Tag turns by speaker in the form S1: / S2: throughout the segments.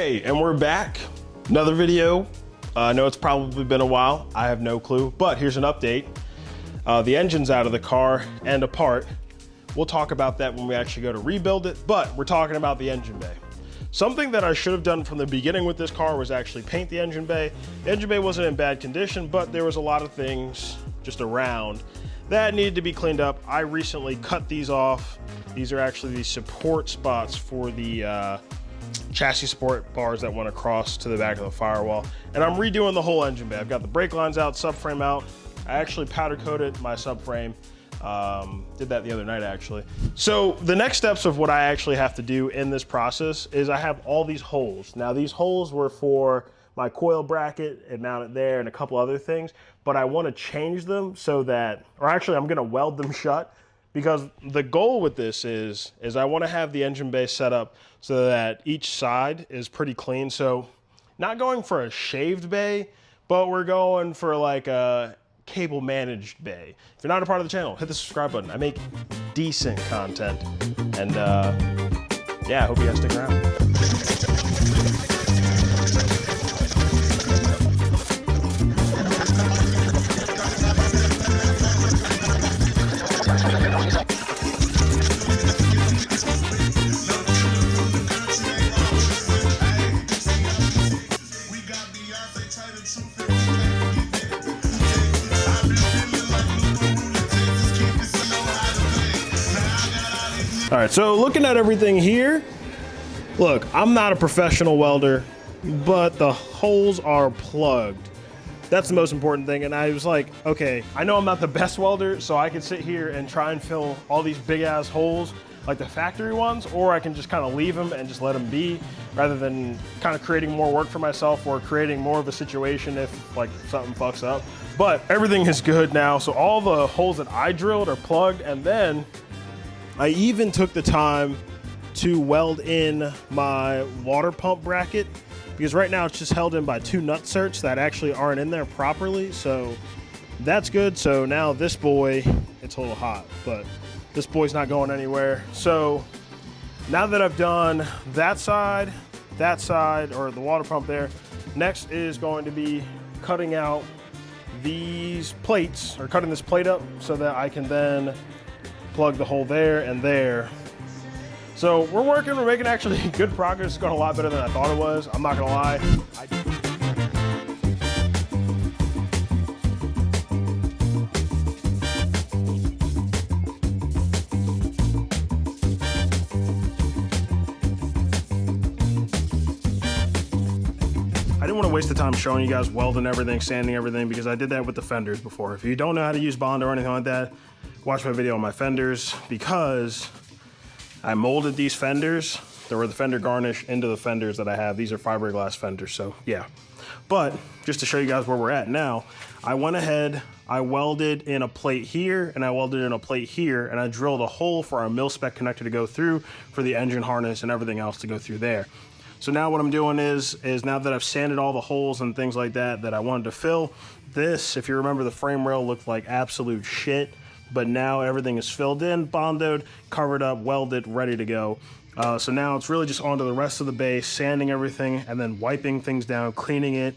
S1: Okay, and we're back. Another video. I know it's probably been a while. I have no clue, but here's an update. The engine's out of the car and apart. We'll talk about that when we actually go to rebuild it, but we're talking about the engine bay. Something that I should have done from the beginning with this car was actually paint the engine bay. The engine bay wasn't in bad condition, but there was a lot of things just around that needed to be cleaned up. I recently cut these off. These are actually the support spots for the chassis support bars that went across to the back of the firewall. And I'm redoing the whole engine bay. I've got the brake lines out, subframe out. I actually powder coated my subframe. Did that the other night actually. So the next steps of what I actually have to do in this process is I have all these holes. Now these holes were for my coil bracket and mount it there and a couple other things, but I want to change them so that, or actually I'm going to weld them shut, because the goal with this is I want to have the engine bay set up so that each side is pretty clean. So not going for a shaved bay, but we're going for like a cable managed bay. If you're not a part of the channel, hit the subscribe button. I make decent content, and yeah, I hope you guys stick around. All right, so looking at everything here, look, I'm not a professional welder, but the holes are plugged. That's the most important thing. And I was like, okay, I know I'm not the best welder, so I can sit here and try and fill all these big ass holes like the factory ones, or I can just kind of leave them and just let them be, rather than kind of creating more work for myself or creating more of a situation if like something fucks up. But everything is good now. So all the holes that I drilled are plugged, and then I even took the time to weld in my water pump bracket, because right now it's just held in by two nut certs that actually aren't in there properly. So that's good. So now this boy, it's a little hot, but this boy's not going anywhere. So now that I've done that side, or the water pump there, next is going to be cutting out these plates, or cutting this plate up so that I can then plug the hole there and there. So we're making actually good progress. It's going a lot better than I thought it was. I'm not gonna lie. I didn't want to waste the time showing you guys welding everything, sanding everything, because I did that with the fenders before. If you don't know how to use Bond or anything like that, watch my video on my fenders, because I molded these fenders. There were the fender garnish into the fenders that I have. These are fiberglass fenders, so yeah. But just to show you guys where we're at now, I went ahead, I welded in a plate here, and I welded in a plate here, and I drilled a hole for our mil-spec connector to go through for the engine harness and everything else to go through there. So now what I'm doing is now that I've sanded all the holes and things like that I wanted to fill, this, if you remember, the frame rail looked like absolute shit. But now everything is filled in, bonded, covered up, welded, ready to go. So now it's really just onto the rest of the base, sanding everything, and then wiping things down, cleaning it.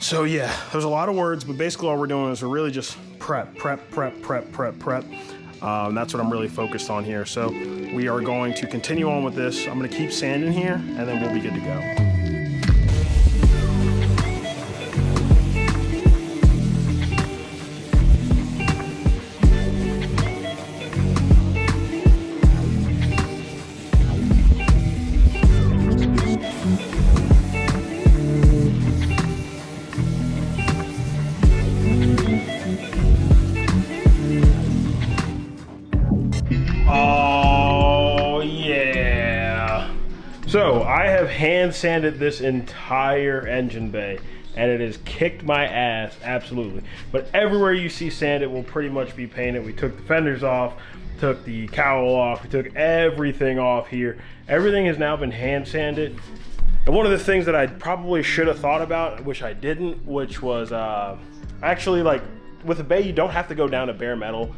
S1: So yeah, there's a lot of words, but basically all we're doing is we're really just prep. That's what I'm really focused on here. So we are going to continue on with this. I'm gonna keep sanding here, and then we'll be good to go. So I have hand sanded this entire engine bay, and it has kicked my ass, absolutely. But everywhere you see sand, it will pretty much be painted. We took the fenders off, took the cowl off, we took everything off here. Everything has now been hand sanded. And one of the things that I probably should have thought about, which I didn't, which was actually, like, with a bay, you don't have to go down to bare metal,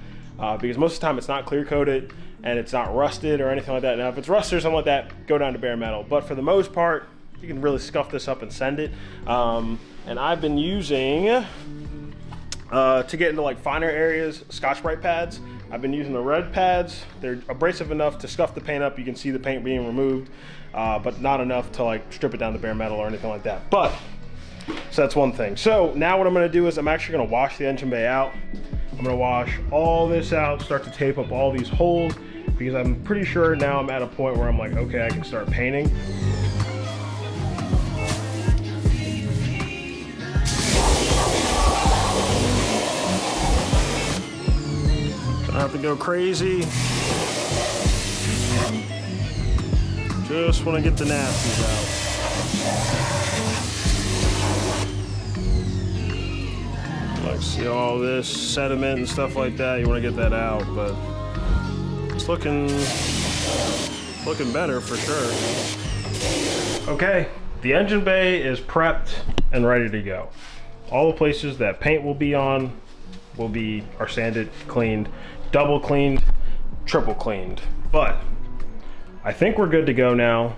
S1: because most of the time it's not clear coated and it's not rusted or anything like that. Now, if it's rusted or something like that, go down to bare metal. But for the most part, you can really scuff this up and send it. And I've been using, to get into like finer areas, Scotch-Brite pads. I've been using the red pads. They're abrasive enough to scuff the paint up. You can see the paint being removed, but not enough to like strip it down to bare metal or anything like that. But, so that's one thing. So now what I'm gonna do is I'm actually gonna wash the engine bay out. I'm gonna wash all this out, start to tape up all these holes, because I'm pretty sure now I'm at a point where I'm like, okay, I can start painting. Don't have to go crazy. Just want to get the nasties out. Like, see all this sediment and stuff like that, you want to get that out, but it's looking better for sure. Okay, the engine bay is prepped and ready to go. All the places that paint will be on are sanded, cleaned, double cleaned, triple cleaned. But I think we're good to go now.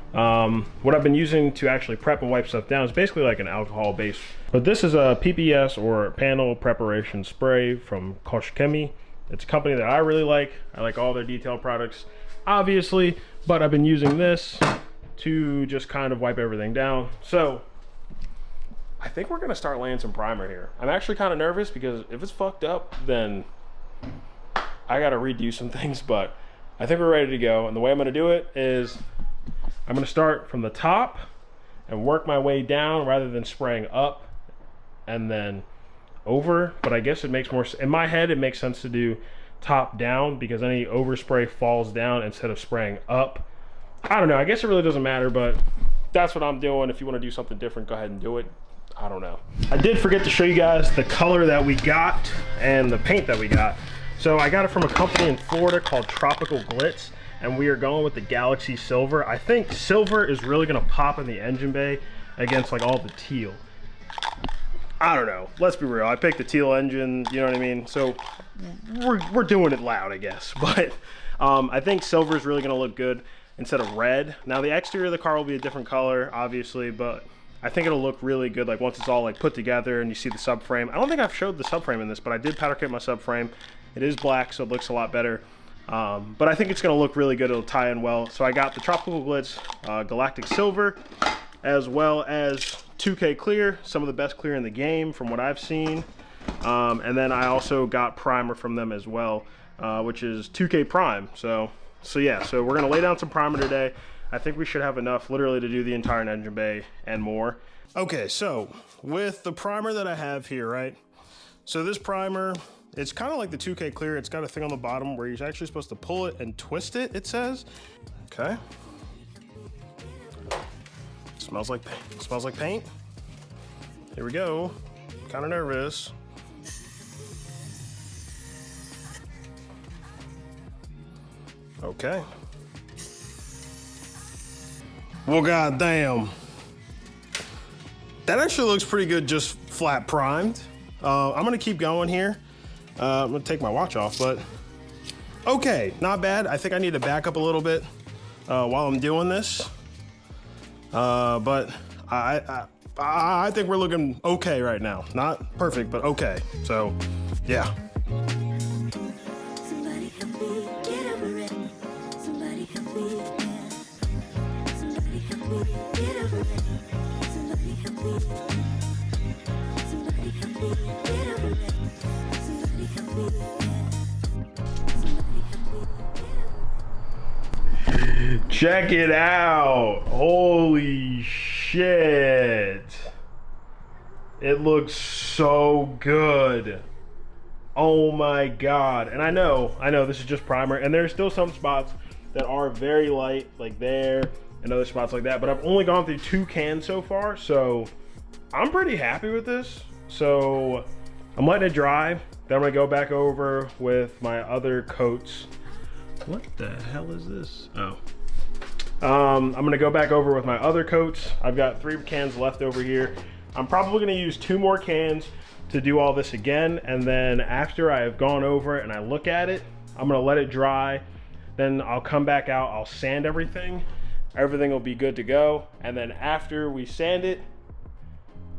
S1: What I've been using to actually prep and wipe stuff down is basically like an alcohol base. But this is a PPS, or panel preparation spray, from Kruddykarl. It's a company that I really like. I like all their detail products, obviously, but I've been using this to just kind of wipe everything down. So I think we're gonna start laying some primer here. I'm actually kind of nervous because if it's fucked up, then I gotta redo some things, but I think we're ready to go. And the way I'm gonna do it is I'm gonna start from the top and work my way down rather than spraying up and then over. But I guess it makes more, in my head, it makes sense to do top down because any overspray falls down instead of spraying up. I don't know, I guess it really doesn't matter, but that's what I'm doing. If you wanna do something different, go ahead and do it. I don't know. I did forget to show you guys the color that we got and the paint that we got. So I got it from a company in Florida called Tropical Glitz, and we are going with the Galaxy Silver. I think silver is really gonna pop in the engine bay against like all the teal. I don't know, let's be real. I picked the teal engine, you know what I mean? So we're doing it loud, I guess. But I think silver is really gonna look good instead of red. Now the exterior of the car will be a different color, obviously, but I think it'll look really good like once it's all like put together and you see the subframe. I don't think I've showed the subframe in this, but I did powder coat my subframe. It is black, so it looks a lot better. But I think it's gonna look really good. It'll tie in well. So I got the Tropical Glitz Galactic Silver, as well as 2K Clear, some of the best clear in the game from what I've seen. And then I also got primer from them as well, which is 2K Prime. So yeah, so we're gonna lay down some primer today. I think we should have enough literally to do the entire engine bay and more. Okay, so with the primer that I have here, right? So this primer, it's kind of like the 2K Clear. It's got a thing on the bottom where you're actually supposed to pull it and twist it, it says. Okay. Smells like paint. Smells like paint. Here we go. Kind of nervous. Okay. Well, goddamn. That actually looks pretty good, just flat primed. I'm gonna keep going here. I'm gonna take my watch off, but okay, not bad. I think I need to back up a little bit while I'm doing this. But I think we're looking okay right now. Not perfect, but okay. So, yeah. Check it out. Holy shit. It looks so good. Oh my God. And I know this is just primer, and there's still some spots that are very light, like there, and other spots like that, but I've only gone through 2 cans so far, so I'm pretty happy with this. So I'm letting it dry, then I'm gonna go back over with my other coats. What the hell is this? Oh. I'm gonna go back over with my other coats. I've got 3 cans left over here. I'm probably gonna use 2 more cans to do all this again, and then after I have gone over it and I look at it, I'm gonna let it dry. Then I'll come back out, I'll sand everything, everything will be good to go. And then after we sand it,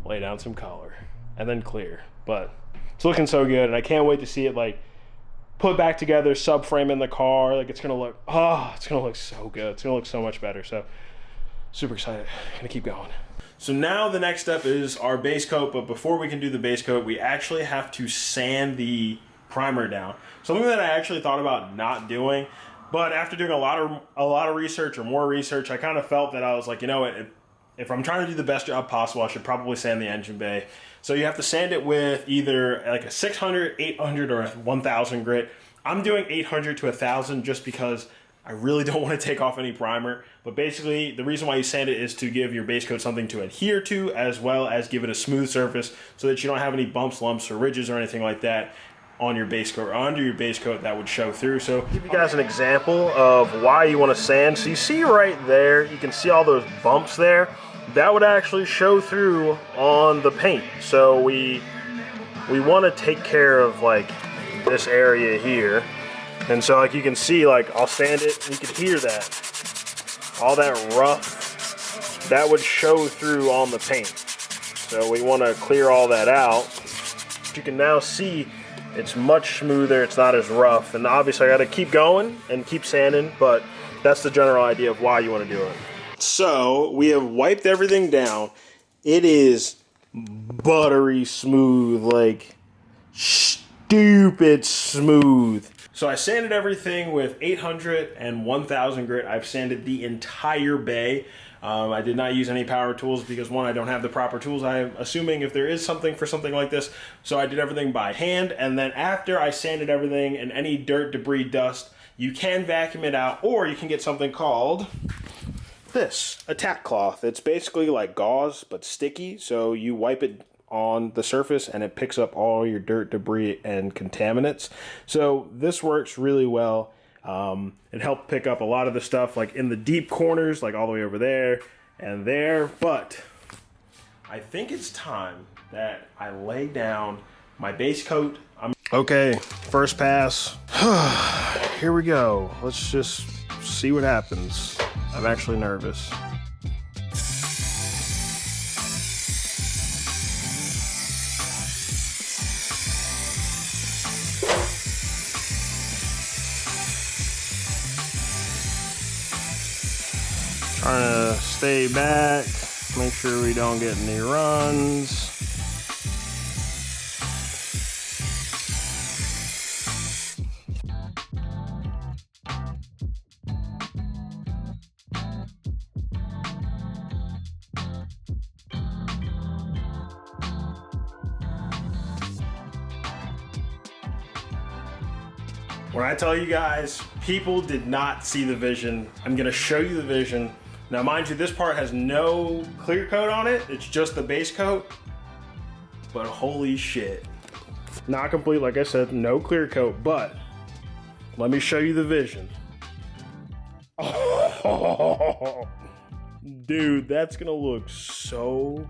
S1: lay down some color and then clear. But it's looking so good, and I can't wait to see it like put back together, subframe in the car. Like it's gonna look, oh, it's gonna look so good. It's gonna look so much better. So super excited, gonna keep going. So now the next step is our base coat, but before we can do the base coat, we actually have to sand the primer down. Something that I actually thought about not doing, but after doing a lot of research or more research, I kind of felt that I was like, you know what, if I'm trying to do the best job possible, I should probably sand the engine bay. So you have to sand it with either like a 600, 800, or a 1000 grit. I'm doing 800 to 1000 just because I really don't want to take off any primer. But basically, the reason why you sand it is to give your base coat something to adhere to, as well as give it a smooth surface so that you don't have any bumps, lumps, or ridges or anything like that on your base coat or under your base coat that would show through. So I'll give you guys an example of why you want to sand. So you see right there, you can see all those bumps there. That would actually show through on the paint. So we want to take care of like this area here. And so like you can see, like I'll sand it and you can hear that. All that rough, that would show through on the paint. So we want to clear all that out. You can now see it's much smoother, it's not as rough. And obviously I got to keep going and keep sanding, but that's the general idea of why you want to do it. So we have wiped everything down. It is buttery smooth, like stupid smooth. So I sanded everything with 800 and 1000 grit. I've sanded the entire bay. I did not use any power tools because, one, I don't have the proper tools. I'm assuming if there is something for something like this. So I did everything by hand. And then after I sanded everything and any dirt, debris, dust, you can vacuum it out, or you can get something called this, a tack cloth. It's basically like gauze, but sticky. So you wipe it on the surface and it picks up all your dirt, debris, and contaminants. So this works really well. It helped pick up a lot of the stuff like in the deep corners, like all the way over there and there. But I think it's time that I lay down my base coat. Okay, first pass. Here we go. Let's just see what happens. I'm actually nervous. Trying to stay back, make sure we don't get any runs. When I tell you guys, people did not see the vision. I'm gonna show you the vision. Now, mind you, this part has no clear coat on it. It's just the base coat. But holy shit. Not complete, like I said, no clear coat, but let me show you the vision. Oh, dude, that's gonna look so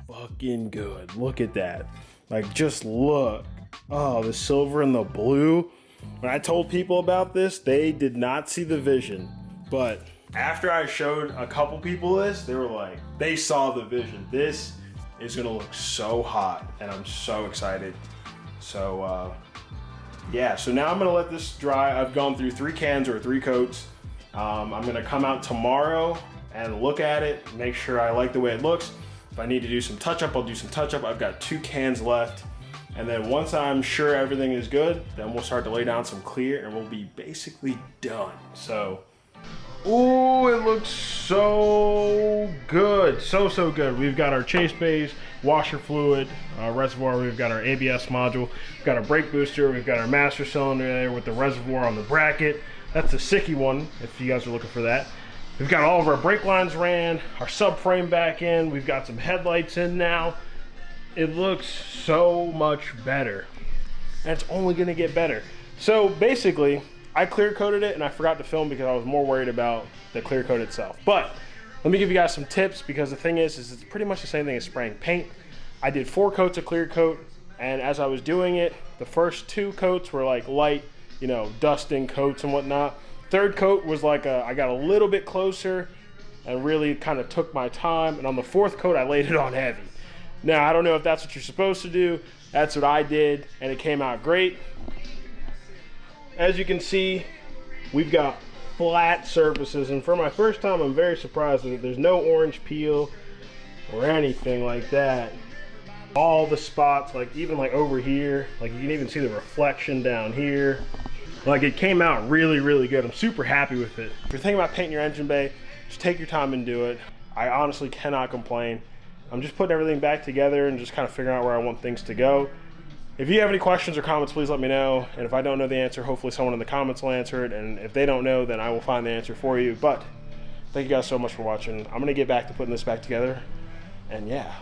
S1: fucking good. Look at that. Like, just look. Oh, the silver and the blue. When I told people about this, they did not see the vision. But after I showed a couple people this, they were like, they saw the vision. This is gonna look so hot, and I'm so excited. So yeah, so now I'm gonna let this dry. I've gone through 3 cans or 3 coats. I'm gonna come out tomorrow and look at it, make sure I like the way it looks. If I need to do some touch-up, I'll do some touch-up. I've got 2 cans left. And then once I'm sure everything is good, then we'll start to lay down some clear and we'll be basically done. So, ooh, it looks so good. So good. We've got our chase bays, washer fluid, reservoir. We've got our ABS module. We've got our brake booster. We've got our master cylinder there with the reservoir on the bracket. That's a sicky one, if you guys are looking for that. We've got all of our brake lines ran, our subframe back in. We've got some headlights in now. It looks so much better, and it's only gonna get better. So basically, I clear coated it and I forgot to film because I was more worried about the clear coat itself. But let me give you guys some tips, because the thing is it's pretty much the same thing as spraying paint. I did 4 coats of clear coat, and as I was doing it, the first 2 coats were like light, you know, dusting coats and whatnot. 3rd coat was like I got a little bit closer, and really kind of took my time. And on the 4th coat, I laid it on heavy. Now, I don't know if that's what you're supposed to do. That's what I did, and it came out great. As you can see, we've got flat surfaces, and for my first time, I'm very surprised that there's no orange peel or anything like that. All the spots, like even like over here, like you can even see the reflection down here. Like it came out really, really good. I'm super happy with it. If you're thinking about painting your engine bay, just take your time and do it. I honestly cannot complain. I'm just putting everything back together and just kind of figuring out where I want things to go. If you have any questions or comments, please let me know. And if I don't know the answer, hopefully someone in the comments will answer it. And if they don't know, then I will find the answer for you. But thank you guys so much for watching. I'm gonna get back to putting this back together. And yeah,